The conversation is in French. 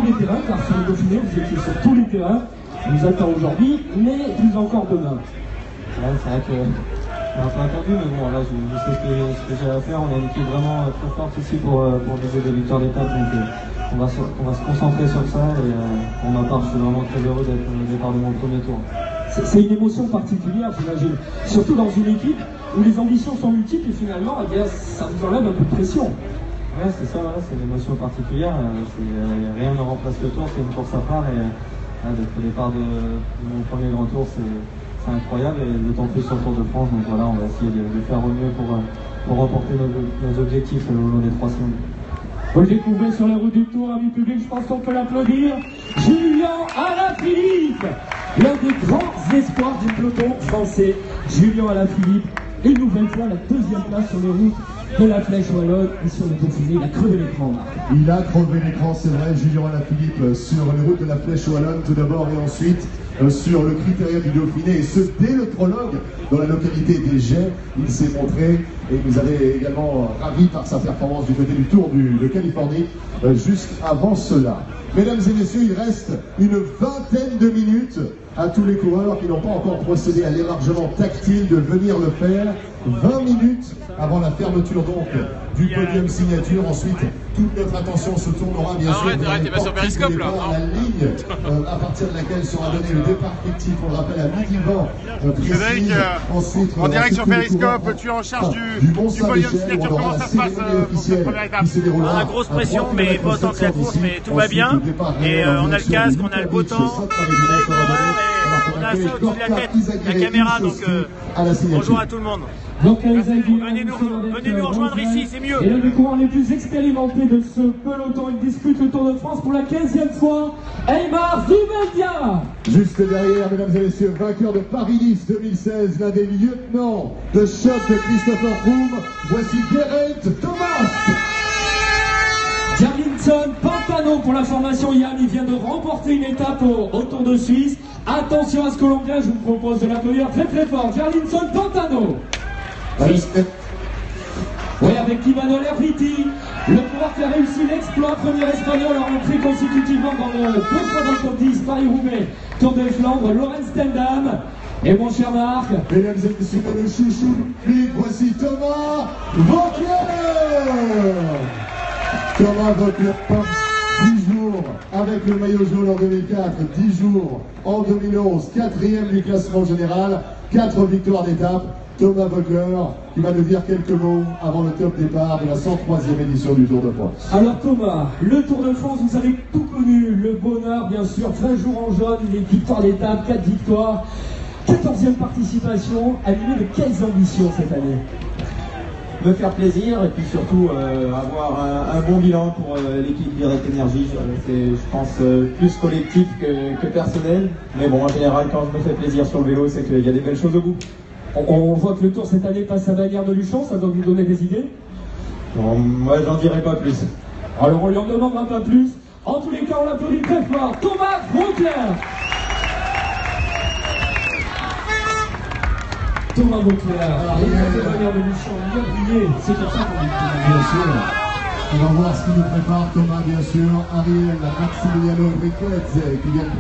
les terrains, car sur le Dauphiné, vous étiez sur tous les terrains. On vous attend aujourd'hui, mais plus encore demain. Ouais, c'est vrai que c'est un peu attendu, mais bon, là, je sais ce que j'ai à faire. On a une équipe vraiment très forte ici pour viser des victoires d'étape, donc on va se concentrer sur ça. Et pour ma part, je suis vraiment très heureux d'être au départ de mon premier tour. C'est une émotion particulière, j'imagine. Surtout dans une équipe où les ambitions sont multiples et finalement, eh bien, ça vous enlève un peu de pression. Ouais, c'est ça, voilà, c'est une émotion particulière. Rien ne remplace le tour, c'est une course à part. Et d'être au départ de mon premier grand tour, c'est incroyable, et d'autant plus sur le Tour de France. Donc voilà, on va essayer de faire au mieux pour remporter nos objectifs au long des 3 semaines. Vous le découvrez sur les routes du Tour, amis public, je pense qu'on peut l'applaudir. Julien Alaphilippe, l'un des grands espoirs du peloton français. Julien Alaphilippe, une nouvelle fois la 2e place sur les routes de la Flèche Wallonne, et sur le Dauphiné, il a crevé l'écran. Il a crevé l'écran, c'est vrai, Julien Alaphilippe, sur les routes de la Flèche Wallonne tout d'abord, et ensuite sur le critérium du Dauphiné, et ce dès le prologue dans la localité des Jets. Il s'est montré et nous avait également ravi par sa performance du côté du Tour de Californie juste avant cela. Mesdames et messieurs, il reste une vingtaine de minutes à tous les coureurs qui n'ont pas encore procédé à l'élargement tactile de venir le faire. 20 minutes avant la fermeture donc du podium signature. Ensuite, toute notre attention se tournera bien sûr vers la ligne à partir de laquelle sera donné le départ fictif, on le rappelle, à midi 20. Frédéric, en direct sur Periscope, tu es en charge du podium signature. Comment ça se passe pour cette première étape? On a la grosse pression, mais pas autant que la course, mais tout va bien. Et on a le casque, on a le beau temps, on a ça au-dessus de la tête, la caméra, donc bonjour à tout le monde. Donc, venez nous rejoindre ici, c'est mieux. Et l'un des coureurs les plus expérimentés de ce peloton, il dispute le Tour de France pour la 15e fois, Eymar Zubeldia. Juste derrière, mesdames et messieurs, vainqueur de Paris-Nice 2016, l'un des lieutenants de choc de Christopher Froome, voici Geraint Thomas. Jarlinson Pantano pour la formation Yann, il vient de remporter une étape au Tour de Suisse. Attention à ce Colombien, je vous propose de l'applaudir très très fort. Jarlinson Pantano. Oui, avec Imanol Erviti, le coureur qui a réussi l'exploit, premier espagnol à rentrer consécutivement dans le 2 fois dans le top 10, Paris-Roubaix, Tour de Flandre, Laurens Stendam. Et mon cher Marc, mesdames et messieurs, le chouchou, puis voici Thomas Voeckler. Thomas Voeckler, 10 jours avec le maillot jaune en 2004, 10 jours en 2011, 4e du classement général, 4 victoires d'étape. Thomas Voeckler qui va nous dire quelques mots avant le top départ de la 103e édition du Tour de France. Alors Thomas, le Tour de France, vous avez tout connu, le bonheur bien sûr, 13 jours en jaune, les victoires d'étape, 4 victoires, 14e participation, animée de quelles ambitions cette année? Me faire plaisir et puis surtout avoir un bon bilan pour l'équipe Direct Energy. C'est, je pense, plus collectif que personnel. Mais bon, en général, quand je me fais plaisir sur le vélo, c'est qu'il y a des belles choses au bout. On voit que le Tour cette année passe à Bagnères de Luchon, ça doit vous donner des idées? Bon, moi, j'en dirai pas plus. Alors on lui en demandera pas plus. En tous les cas, on l'applaudit très fort. Thomas Voeckler. Thomas Voeckler. Alors, il a fait Bagnères de Luchon, il a brillé. C'est pour ça qu'on dit. Bien sûr. On va voir ce qui nous prépare Thomas, bien sûr. Ariel Maximiliano Briquet qui vient de